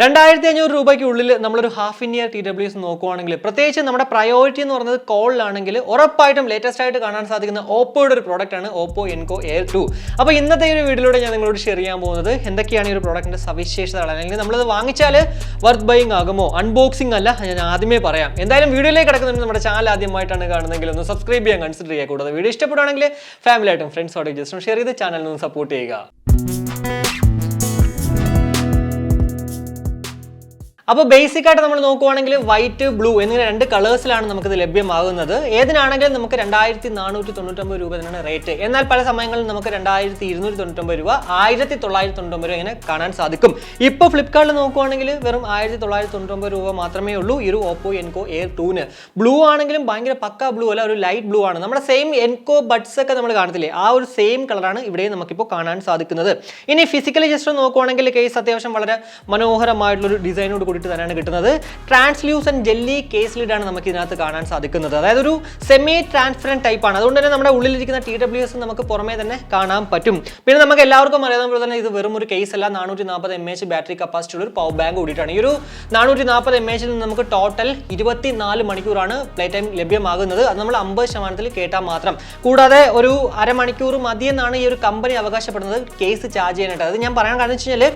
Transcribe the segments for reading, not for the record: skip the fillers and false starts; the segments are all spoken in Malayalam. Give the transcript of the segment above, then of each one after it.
2500 രൂപയ്ക്ക് ഉള്ളിൽ നമ്മളൊരു ഹാഫ് ഇൻ ഇയർ TWS നോക്കുവാണെങ്കിൽ പ്രത്യേകിച്ച് നമ്മുടെ പ്രയോറിറ്റി എന്ന് പറയുന്നത് കോളിലാണെങ്കിൽ ഉറപ്പായിട്ടും ലേറ്റസ്റ്റ് ആയിട്ട് കാണാൻ സാധിക്കുന്ന ഓപ്പോയുടെ ഒരു പ്രോഡക്റ്റ് ആണ് ഓപ്പോ എൻകോ എയർ 2. അപ്പോൾ ഇന്നത്തെ ഒരു വീഡിയോയിലൂടെ ഞാൻ നിങ്ങളോട് ഷെയർ ചെയ്യാൻ പോകുന്നത് എന്തൊക്കെയാണ് ഈ ഒരു പ്രോഡക്റ്റിന്റെ സവിശേഷതകൾ, അല്ലെങ്കിൽ നമ്മളത് വാങ്ങിച്ചാൽ വർത്ത് ബൈയിങ് ആകുമോ, അൺബോക്സിംഗ് അല്ല, ഞാൻ ആദ്യമേ പറയാം. എന്തായാലും വീഡിയോയിലേക്ക് കിടക്കുന്നുണ്ട്. നമ്മുടെ ചാനൽ ആദ്യമായിട്ടാണ് കാണുന്നതെങ്കിൽ ഒന്ന് സബ്സ്ക്രൈബ് ചെയ്യാൻ കൺസിഡർ ചെയ്യുക. കൂടാതെ വീഡിയോ ഇഷ്ടപ്പെടുകയാണെങ്കിൽ ഫാമിലി ആയിട്ടും ഫ്രണ്ട്സോടെ ജസ്റ്റ് ഷെയർ ചെയ്ത് ചാനലിനൊന്ന് സപ്പോർട്ട് ചെയ്യുക. അപ്പോൾ ബേസിക് ആയിട്ട് നമ്മൾ നോക്കുവാണെങ്കിൽ വൈറ്റ്, ബ്ലൂ എന്നിങ്ങനെ രണ്ട് കളേഴ്സിലാണ് നമുക്കിത് ലഭ്യമാകുന്നത്. ഏതിനാണെങ്കിലും നമുക്ക് 2499 രൂപ തന്നെയാണ് റേറ്റ്. എന്നാൽ പല സമയങ്ങളിൽ നമുക്ക് 2299 രൂപ, 1999 രൂപ ഇങ്ങനെ കാണാൻ സാധിക്കും. ഇപ്പോൾ ഫ്ലിപ്കാർട്ടിൽ നോക്കുവാണെങ്കിൽ വെറും 1999 രൂപ മാത്രമേ ഉള്ളൂ ഈ ഒരു ഓപ്പോ എൻകോ എയർ 2-ന്. ബ്ലൂ ആണെങ്കിലും ഭയങ്കര പക്ക ബ്ലൂ അല്ല, ഒരു ലൈറ്റ് ബ്ലൂ ആണ്. നമ്മുടെ സെയിം എൻകോ ബഡ്സ് ഒക്കെ നമ്മൾ കാണത്തില്ലേ, ആ ഒരു സെയിം കളറാണ് ഇവിടെയും നമുക്കിപ്പോൾ കാണാൻ സാധിക്കുന്നത്. ഇനി ഫിസിക്കലി ജസ്റ്റ് നോക്കുവാണെങ്കിൽ കേസ് അത്യാവശ്യം വളരെ മനോഹരമായിട്ടുള്ളൊരു ഡിസൈനോട് കൂടി തന്നെയാണ് കിട്ടുന്നത്. ട്രാൻസ്ലൂസന്റ് ജെല്ലി കേസ് ലിഡാണ് നമുക്ക് ഇതിനകത്ത് കാണാൻ സാധിക്കുന്നത്. അതായത് ഒരു സെമി ട്രാൻസ്പെറന്റ് ടൈപ്പ് ആണ്. അതുകൊണ്ട് തന്നെ നമ്മുടെ ഉള്ളിലിരിക്കുന്ന TWS നമുക്ക് പുറമേ തന്നെ കാണാൻ പറ്റും. പിന്നെ നമുക്ക് എല്ലാവർക്കും അറിയാവുന്ന പോലെ തന്നെ ഇത് വെറും ഒരു കേസ് അല്ല, 440 mAh ബാറ്ററി കപ്പാസിറ്റി ഉള്ള ഒരു പവർ ബാങ്ക് കൂടിയിട്ടാണ്. ഈ ഒരു 440 mAh നിന്ന് നമുക്ക് ടോട്ടൽ 24 മണിക്കൂറാണ് പ്ലേ ടൈം ലഭ്യമാകുന്നത്. അത് നമ്മൾ 50% കേട്ടാൽ മാത്രം. കൂടാതെ ഒരു അരമണിക്കൂർ മതിയെന്നാണ് ഈ ഒരു കമ്പനി അവകാശപ്പെടുന്നത് കേസ് ചാർജ് ചെയ്യാനായിട്ട്. അത് ഞാൻ പറയാൻ കാരണം വെച്ച് കഴിഞ്ഞാൽ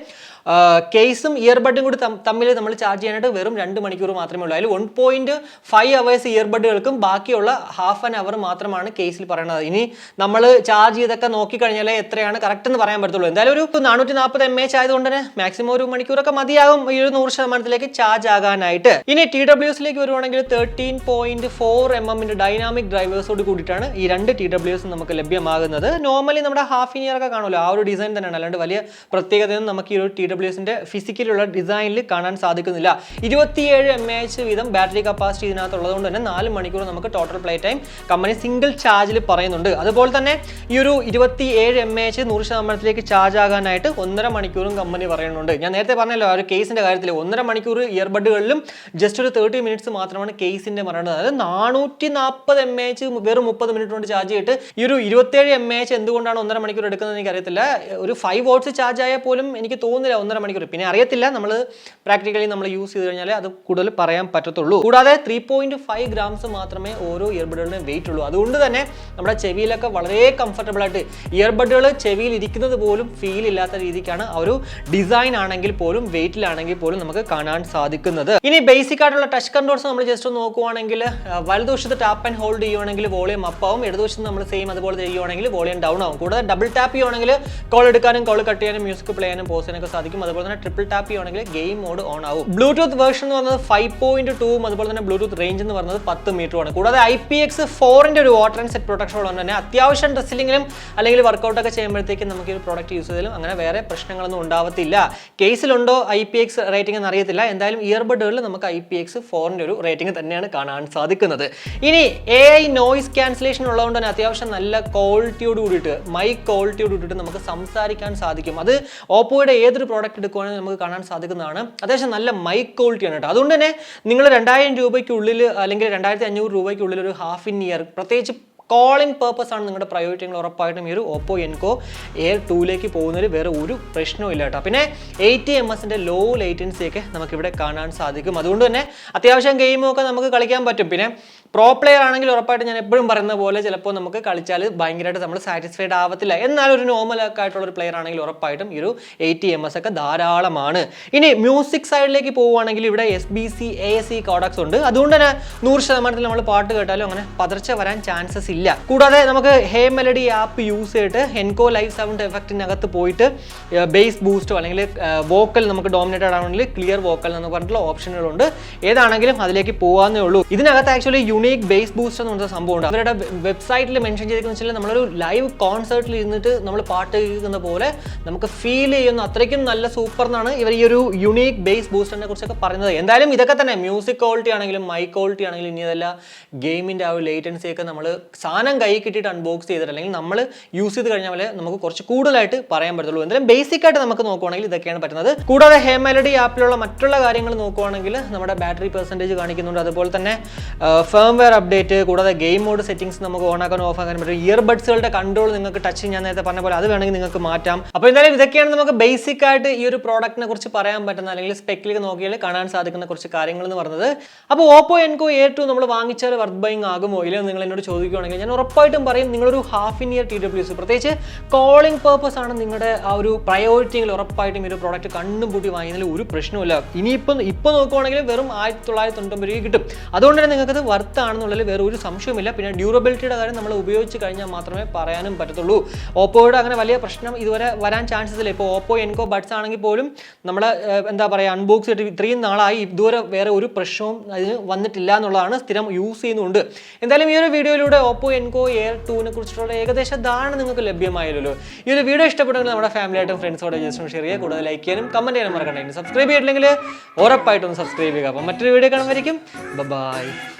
കേസും ഇയർബഡും കൂടി തമ്മിൽ നമ്മൾ ചാർജ് ചെയ്യാനായിട്ട് വെറും 2 മണിക്കൂർ മാത്രമേ ഉള്ളൂ. അതിൽ 1.5 hours ഇയർബഡുകൾക്കും ബാക്കിയുള്ള ഹാഫ് ആൻ അവർ മാത്രമാണ് കേസിൽ പറയുന്നത്. ഇനി നമ്മൾ ചാർജ് ചെയ്തൊക്കെ നോക്കിക്കഴിഞ്ഞാൽ എത്രയാണ് കറക്റ്റ് എന്ന് പറയാൻ പറ്റത്തുള്ളൂ. എന്തായാലും ഒരു 440 mAh ആയതുകൊണ്ട് തന്നെ മാക്സിമം ഒരു മണിക്കൂറൊക്കെ മതിയാകും ഈ ഒരു 100% ചാർജ് ആകാനായിട്ട്. ഇനി TWSലേക്ക് വരുവാണെങ്കിൽ 13.4 mm ഡൈനാമിക് ഡ്രൈവേഴ്സോട് കൂടിയിട്ടാണ് ഈ രണ്ട് TWS നമുക്ക് ലഭ്യമാകുന്നത്. നോർമലി നമ്മുടെ ഹാഫ് ഇൻ ഇയർ ഒക്കെ കാണുമല്ലോ, ആ ഒരു ഡിസൈൻ തന്നെയാണ്. അല്ലാണ്ട് വലിയ പ്രത്യേകതയൊന്നും നമുക്ക് ഈ ഒരു TWSന്റെ ഫിസിക്കലുള്ള ഡിസൈനിൽ കാണാൻ സാധിക്കുന്നില്ല. 27 mAh വീതം ബാറ്ററി കപ്പാസിറ്റി ഇതിനകത്തുള്ളതുകൊണ്ട് തന്നെ 4 മണിക്കൂർ നമുക്ക് total play time company single ചാർജിൽ പറയുന്നുണ്ട്. അതുപോലെ തന്നെ ഈ ഒരു 27 mAh 100% ചാർജ് ആകാനായിട്ട് 1.5 മണിക്കൂറും കമ്പനി പറയുന്നുണ്ട്. ഞാൻ നേരത്തെ പറഞ്ഞല്ലോ ആ ഒരു കേസിന്റെ കാര്യത്തിൽ 1.5 മണിക്കൂർ ഇയർബഡുകളിലും ജസ്റ്റ് ഒരു 30 മിനിറ്റ്സ് മാത്രമാണ് കേസിന്റെ പറയുന്നത്. അതായത് 440 mAh വെറും 30 മിനിറ്റ് കൊണ്ട് ചാർജ് ചെയ്തിട്ട് ഈ ഒരു 27 mAh എന്തുകൊണ്ടാണ് 1.5 മണിക്കൂർ എടുക്കുന്നത് എനിക്ക് അറിയത്തില്ല. ഒരു 5 watts ചാർജ് ആയാൽ പോലും എനിക്ക് തോന്നുന്നില്ല 1.5 മണിക്കൂർ. പിന്നെ അറിയത്തില്ല, നമ്മൾ പ്രാക്ടിക്കലി നമ്മൾ യൂസ് ചെയ്ത് കഴിഞ്ഞാൽ അത് കൂടുതൽ പറയാൻ പറ്റത്തുള്ളൂ. കൂടാതെ 3.5 grams മാത്രമേ ഓരോ ഇയർബഡുകളുടെയും വെയിറ്റ് ഉള്ളൂ. അതുകൊണ്ട് തന്നെ നമ്മുടെ ചെവിയിലൊക്കെ വളരെ കംഫർട്ടബിൾ ആയിട്ട് ഇയർബഡുകൾ ചെവിയിൽ ഇരിക്കുന്നത് പോലും ഫീൽ ഇല്ലാത്ത രീതിക്കാണ് ആ ഒരു ഡിസൈൻ ആണെങ്കിൽ പോലും വെയിറ്റിലാണെങ്കിൽ പോലും നമുക്ക് കാണാൻ സാധിക്കുന്നത്. ഇനി ബേസിക് ആയിട്ടുള്ള ടച്ച് കൺട്രോൾസ് നമ്മൾ ജസ്റ്റ് നോക്കുവാണെങ്കിൽ വലതുവശത്ത് ടാപ്പ് ആൻഡ് ഹോൾഡ് ചെയ്യുവാണെങ്കിൽ വോളിയം അപ്പ് ആവും, ഇടതുവശത്ത് നമ്മൾ സെയിം അതുപോലെ ചെയ്യുവാണെങ്കിൽ വോളിയം ഡൗൺ ആവും. കൂടാതെ ഡബിൾ ടാപ്പ് ചെയ്യുവാണെങ്കിൽ കോൾ എടുക്കാനും കോൾ കട്ട് ചെയ്യാനും മ്യൂസിക് പ്ലേ ചെയ്യാനും പോസ് ചെയ്യാനൊക്കെ സാധിക്കും. അതുപോലെ തന്നെ ട്രിപ്പിൾ ടാപ്പ് ചെയ്യുവാണെങ്കിൽ ഗെയിം മോഡ് ഓൺ ആവും. ബ്ലൂടൂത്ത് വേർഷൻ എന്ന് പറയുന്നത് 5.2 അതുപോലെ തന്നെ ബ്ലൂടൂത്ത് റേഞ്ച് എന്ന് പറയുന്നത് 10 മീറ്ററുമാണ്. കൂടാതെ IPX4 ഒരു വാട്ടർ ആൻഡ് സെറ്റ് പ്രൊട്ടക്ഷൻ ഉള്ളത് തന്നെ അത്യാവശ്യം ഡ്രസ്സിലെങ്കിലും അല്ലെങ്കിൽ വർക്കൗട്ട് ഒക്കെ ചെയ്യുമ്പോഴത്തേക്കും നമുക്ക് ഈ ഒരു പ്രോഡക്റ്റ് യൂസ് ചെയ്താലും അങ്ങനെ വേറെ പ്രശ്നങ്ങളൊന്നും ഉണ്ടാവത്തില്ല. കേസിലുണ്ടോ IPX റേറ്റിംഗ് എന്ന് അറിയത്തില്ല. എന്തായാലും ഇയർബഡുകളിൽ നമുക്ക് IPX4 ഒരു റേറ്റിംഗ് തന്നെയാണ് കാണാൻ സാധിക്കുന്നത്. ഇനി AI നോയിസ് ക്യാൻസലേഷൻ ഉള്ളതുകൊണ്ട് തന്നെ അത്യാവശ്യം നല്ല ക്വാളിറ്റിയോട് കൂടിയിട്ട് മൈക്ക് ക്വാളിറ്റിയോട് കൂടിയിട്ട് നമുക്ക് സംസാരിക്കാൻ സാധിക്കും. അത് ഓപ്പോയുടെ ഏതൊരു പ്രോഡക്റ്റ് എടുക്കുകയാണെങ്കിൽ നമുക്ക് കാണാൻ സാധിക്കുന്നതാണ്. അത്യാവശ്യം നല്ല മൈക്ക് ക്വാളിറ്റിയാണ് കേട്ടോ. അതുകൊണ്ട് തന്നെ നിങ്ങൾ 2000 രൂപയ്ക്കുള്ളിൽ അല്ലെങ്കിൽ 2500 രൂപയ്ക്കുള്ളിൽ ഒരു ഹാഫ് ഇൻ ഇയർ പ്രത്യേകിച്ച് കോളിംഗ് പേർപ്പസ് ആണ് നിങ്ങളുടെ പ്രയോറിറ്റി, ഉറപ്പായിട്ടും ഈ ഒരു ഓപ്പോ എൻകോ എയർ 2ലേക്ക് പോകുന്നതിൽ വേറെ ഒരു പ്രശ്നവും ഇല്ല കേട്ടോ. പിന്നെ 80 ms ലോ ലേറ്റൻസി ഒക്കെ നമുക്കിവിടെ കാണാൻ സാധിക്കും. അതുകൊണ്ട് തന്നെ അത്യാവശ്യം ഗെയിമൊക്കെ നമുക്ക് കളിക്കാൻ പറ്റും. പിന്നെ പ്രോ പ്ലെയർ ആണെങ്കിൽ ഉറപ്പായിട്ട് ഞാൻ എപ്പോഴും പറയുന്ന പോലെ ചിലപ്പോൾ നമുക്ക് കളിച്ചാൽ ഭയങ്കരമായിട്ട് നമ്മൾ സാറ്റിസ്ഫൈഡ് ആവത്തില്ല. എന്നാൽ ഒരു നോർമൽ ആയിട്ടുള്ള ഒരു പ്ലെയർ ആണെങ്കിൽ ഉറപ്പായിട്ടും ഈ ഒരു 80 ms ഒക്കെ ധാരാളമാണ്. ഇനി മ്യൂസിക് സൈഡിലേക്ക് പോവുകയാണെങ്കിൽ ഇവിടെ SBC AAC കോഡക്സ് ഉണ്ട്. അതുകൊണ്ട് തന്നെ 100% നമ്മൾ പാട്ട് കേട്ടാലും അങ്ങനെ പതർച്ച വരാൻ ചാൻസസ് ഇല്ല. കൂടാതെ നമുക്ക് ഹേ മെലഡി ആപ്പ് യൂസ് ചെയ്തിട്ട് എൻകോ ലൈവ് സൗണ്ട് എഫക്റ്റിനകത്ത് പോയിട്ട് ബേസ് ബൂസ്റ്റോ അല്ലെങ്കിൽ വോക്കൽ നമുക്ക് ഡോമിനേറ്റഡ് ആണെങ്കിൽ ക്ലിയർ വോക്കൽ എന്ന് പറഞ്ഞിട്ടുള്ള ഓപ്ഷനുകളുണ്ട്. ഏതാണെങ്കിലും അതിലേക്ക് പോകാന്നേ ഉള്ളൂ. ഇതിനകത്ത് ആക്ച്വലി യുണീക് ബേസ് ബൂസ്റ്റർ എന്ന് പറഞ്ഞ സംഭവം ഉണ്ട്. അവരുടെ വെബ്സൈറ്റിൽ മെൻഷൻ ചെയ്തിരിക്കുന്ന വെച്ചാൽ നമ്മളൊരു ലൈവ് കോൺസേർട്ടിൽ ഇരുന്നിട്ട് നമ്മൾ പാട്ട് കേൾക്കുന്ന പോലെ നമുക്ക് ഫീൽ ചെയ്യുന്ന അത്രയ്ക്കും നല്ല സൂപ്പർ എന്നാണ് ഇവർ ഈ ഒരു യുണീക് ബേസ് ബൂസ്റ്ററിനെ കുറിച്ചൊക്കെ പറയുന്നത്. എന്തായാലും ഇതൊക്കെ തന്നെ മ്യൂസിക് ക്വാളിറ്റി ആണെങ്കിലും മൈക്ക് ക്വാളിറ്റി ആണെങ്കിലും ഇനി ഇതല്ല ഗെയിമിൻ്റെ ആ ഒരു ലേറ്റൻസി ഒക്കെ നമ്മൾ സാധനം കൈ കിട്ടിയിട്ട് അൺബോക്സ് ചെയ്തിട്ട് അല്ലെങ്കിൽ നമ്മൾ യൂസ് ചെയ്ത് കഴിഞ്ഞാൽ നമുക്ക് കുറച്ച് കൂടുതലായിട്ട് പറയാൻ പറ്റുള്ളൂ. എന്തായാലും ബേസിക് ആയിട്ട് നമുക്ക് നോക്കുവാണെങ്കിൽ ഇതൊക്കെയാണ് പറ്റുന്നത്. കൂടാതെ ഹേ മെലഡി ആപ്പിലുള്ള മറ്റുള്ള കാര്യങ്ങൾ നോക്കുവാണെങ്കിൽ നമ്മുടെ ബാറ്ററി പെർസെൻറ്റേജ് കാണിക്കുന്നുണ്ട്, അതുപോലെ തന്നെ ഫേംവെയർ അപ്ഡേറ്റ്, കൂടാതെ ഗെയിം മോഡ് സെറ്റിംഗ്സ് നമുക്ക് ഓൺ ആക്കാനും ഓഫ് ആക്കാനും പറ്റും. ഇയർബഡ്സുകളുടെ കൺട്രോൾ നിങ്ങൾക്ക് ടച്ച്, ഞാൻ നേരത്തെ പറഞ്ഞ പോലെ അത് വേണമെങ്കിൽ നിങ്ങൾക്ക് മാറ്റാം. അപ്പോൾ എന്തായാലും ഇതൊക്കെയാണ് നമുക്ക് ബേസിക് ആയിട്ട് ഈ ഒരു പ്രോഡക്റ്റിനെ കുറിച്ച് പറയാൻ പറ്റുന്ന അല്ലെങ്കിൽ സ്പെക്കിലേക്ക് നോക്കിയാൽ കാണാൻ സാധിക്കുന്ന കുറച്ച് കാര്യങ്ങൾ എന്ന് പറഞ്ഞത്. അപ്പോൾ ഓപ്പോ എൻകോ A2 നമ്മൾ വാങ്ങിച്ചാൽ വർത്ത് ബൈങ് ആകുമോ ഇല്ലെന്ന് നിങ്ങൾ എന്നോട് ചോദിക്കുകയാണെങ്കിൽ ഞാൻ ഉറപ്പായിട്ടും പറയും നിങ്ങളൊരു ഹാഫ് ഇൻ ഇയർ TWS, പ്രത്യേകിച്ച് കോളിംഗ് പർപ്പസ് ആണ് നിങ്ങളുടെ ആ ഒരു പ്രയോറിറ്റിയിൽ ഉറപ്പായിട്ടും ഈ ഒരു പ്രോഡക്റ്റ് കണ്ണും പൂട്ടി വാങ്ങിയതിൽ ഒരു പ്രശ്നമില്ല. ഇപ്പോൾ നോക്കുവാണെങ്കിൽ വെറും 1999 രൂപ കിട്ടും. അതുകൊണ്ട് തന്നെ നിങ്ങൾക്കത് വർത്ത് ആണെന്നുള്ളതിൽ വേറെ ഒരു സംശയമില്ല. പിന്നെ ഡ്യൂറബിലിറ്റിയുടെ കാര്യം നമ്മൾ ഉപയോഗിച്ച് കഴിഞ്ഞാൽ മാത്രമേ പറയാനും പറ്റത്തുള്ളൂ. ഓപ്പോയുടെ അങ്ങനെ വലിയ പ്രശ്നം ഇതുവരെ വരാൻ ചാൻസസ് ഇല്ല. ഇപ്പോൾ ഓപ്പോ എൻകോ ബഡ്സ് ആണെങ്കിൽ പോലും നമ്മൾ എന്താ പറയുക അൺബോക്സ് ചെയ്തിട്ട് ഇത്രയും നാളായി ഇതുവരെ വേറെ ഒരു പ്രശ്നവും അതിന് വന്നിട്ടില്ല എന്നുള്ളതാണ്, സ്ഥിരം യൂസ് ചെയ്യുന്നുണ്ട്. എന്തായാലും ഈ ഒരു വീഡിയോയിലൂടെ ഓപ്പോ എൻകോ എയർ 2നെ കുറിച്ചിട്ടുള്ള ഏകദേശ ധാരണ നിങ്ങൾക്ക് ലഭ്യമായല്ലോ. ഈ ഒരു വീഡിയോ ഇഷ്ടപ്പെട്ടെങ്കിൽ നമ്മുടെ ഫാമിലിയായിട്ടും ഫ്രണ്ട്സോടെ ജസ്റ്റ് ഷെയർ ചെയ്യുക, കൂടുതൽ ലൈക്ക് ചെയ്യാനും കമന്റ് ചെയ്യാനും മറക്കണ്ട. സബ്സ്ക്രൈബ് ചെയ്തിട്ടില്ലെങ്കിൽ ഉറപ്പായിട്ടും സബ്സ്ക്രൈബ് ചെയ്യുക. അപ്പം മറ്റൊരു വീഡിയോ കാണുമായിരിക്കും. ബൈ.